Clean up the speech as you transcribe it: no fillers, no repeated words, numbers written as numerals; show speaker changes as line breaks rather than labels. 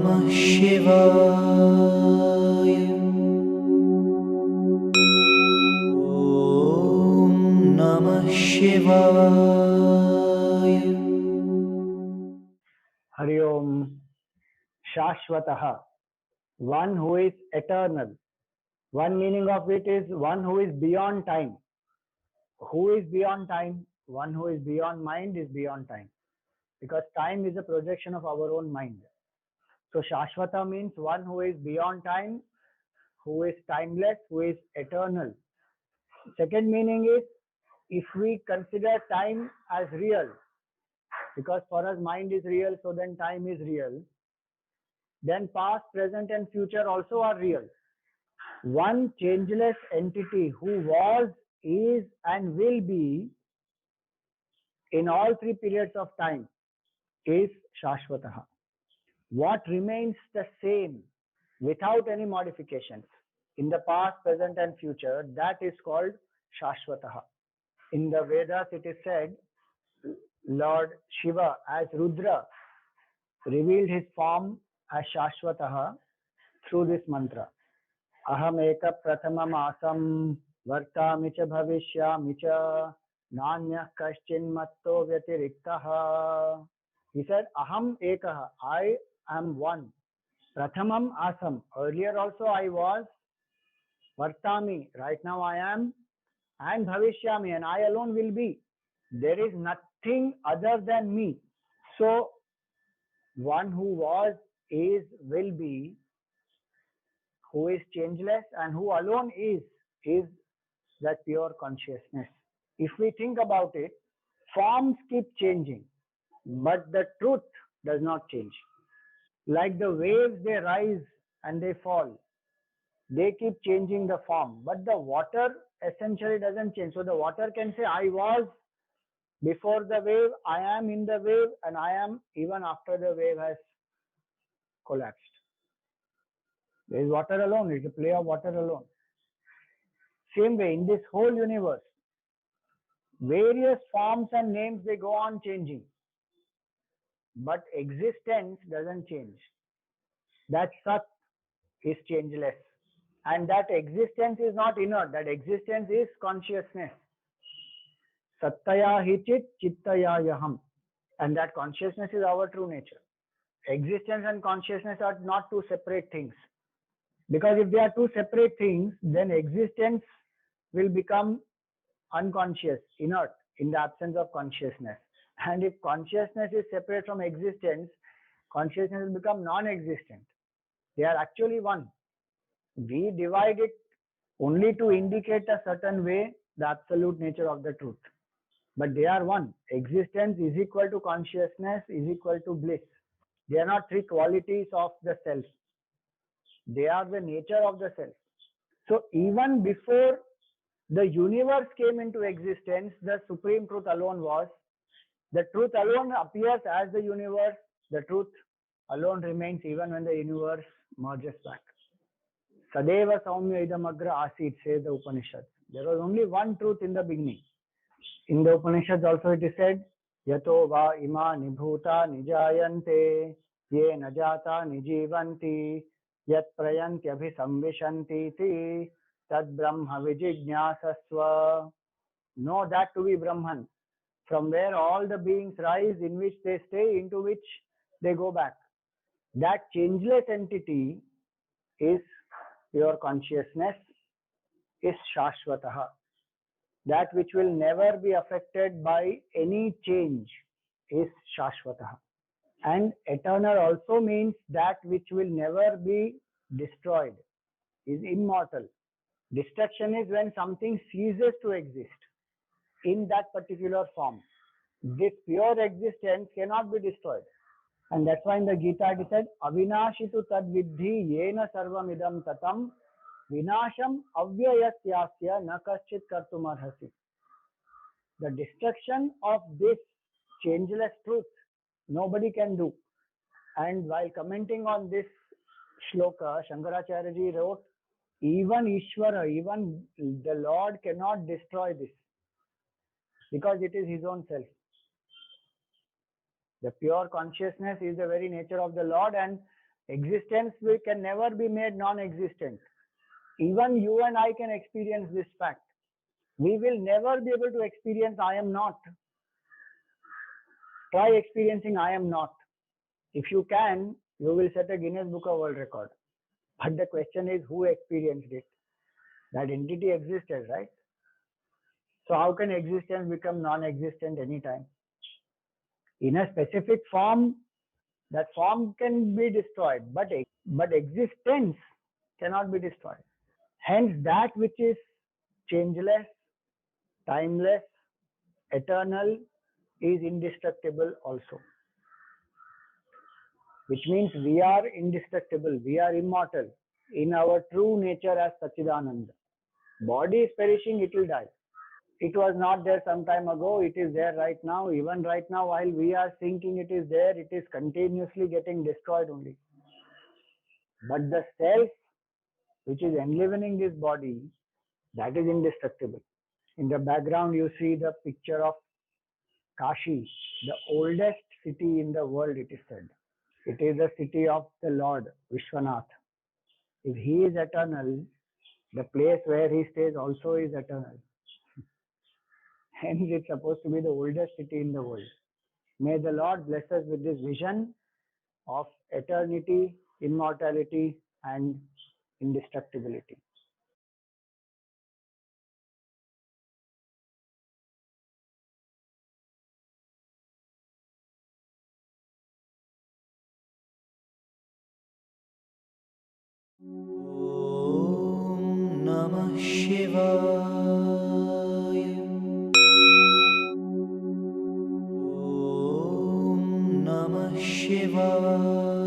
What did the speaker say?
Namah Shivaya. Om Namah Shivaya.
Hari Om. Shashvataha, one who is eternal. One meaning of it is one who is beyond time. Who is beyond time? One who is beyond mind is beyond time. Because time is a projection of our own mind. So Shashvata means one who is beyond time, who is timeless, who is eternal. Second meaning is if we consider time as real, because for us mind is real, so then time is real, then past, present and future also are real. One changeless entity who was, is and will be in all three periods of time is Shashvataha. What remains the same without any modifications in the past, present and future, that is called Shashvataha. In the Vedas it is said Lord Shiva as Rudra revealed his form as Shashvataha through this mantra. Aham eka prathamam asam vartami cha bhavishyami cha nanya kaschin matto vyatiriktah. He said, Aham ekah, I am one. Prathamam asam, earlier also I was. Vartami, right now I am. And bhavishyami, and I alone will be. There is nothing other than me. So, one who was, is, will be, who is changeless and who alone is that pure consciousness. If we think about it, forms keep changing, but the truth does not change. Like the waves, they rise and they fall. They keep changing the form, but the water essentially doesn't change. So the water can say, I was before the wave, I am in the wave, and I am even after the wave has collapsed. There is water alone, it's a play of water alone. Same way, in this whole universe, various forms and names, they go on changing, but existence doesn't change. That Sat is changeless, and that existence is not inert, that existence is consciousness. Sattaya hichit chittaya yaham, and that consciousness is our true nature. Existence and consciousness are not two separate things, because if they are two separate things, then existence will become unconscious, inert, in the absence of consciousness. And if consciousness is separate from existence, consciousness will become non-existent. They are actually one. We divide it only to indicate a certain way the absolute nature of the truth. But they are one. Existence is equal to consciousness is equal to bliss. They are not three qualities of the self. They are the nature of the self. So even before the universe came into existence, the supreme truth alone was. The truth alone appears as the universe. The truth alone remains even when the universe merges back. Sadeva Saumya Idamagra Asit, says the Upanishad. There was only one truth in the beginning. In the Upanishads also it is said, Yato va ima nibhuta nijayante, ye najata nijivanti, yat prayanti abhisamvishanti ti, tad brahma vijijñāsasva. Know that to be Brahman, from where all the beings rise, in which they stay, into which they go back. That changeless entity is pure consciousness, is Shashvataha. That which will never be affected by any change is Shashvataha. And eternal also means that which will never be destroyed, is immortal. Destruction is when something ceases to exist in that particular form. This pure existence cannot be destroyed. And that's why in the Gita it said, Avinashitu tad vidhi yena sarvam idam tatam vinasham avyayasyasya na kaschit kartumarhasi. The destruction of this changeless truth, nobody can do. And while commenting on this shloka, Shankaracharya ji wrote, even Ishvara, even the Lord cannot destroy this, because it is his own self. The pure consciousness is the very nature of the Lord, and Existence can never be made non-existent. Even you and I can experience this fact. We will never be able to experience I am not. Try experiencing I am not. If you can, you will set a Guinness Book of World Record. But the question is who experienced it? That entity existed, right? So how can existence become non-existent anytime? In a specific form, that form can be destroyed, but existence cannot be destroyed. Hence, that which is changeless, timeless, eternal is indestructible also. Which means we are indestructible, we are immortal in our true nature as Sachidananda. Body is perishing, it will die. It was not there some time ago, it is there right now. Even right now, while we are thinking it is there, it is continuously getting destroyed only. But the self, which is enlivening this body, that is indestructible. In the background, you see the picture of Kashi, the oldest city in the world, it is said. It is the city of the Lord, Vishwanath. If he is eternal, the place where he stays also is eternal. Hence, it's supposed to be the oldest city in the world. May the Lord bless us with this vision of eternity, immortality, and indestructibility.
Om Namah Shivaya. Om Namah Shivaya.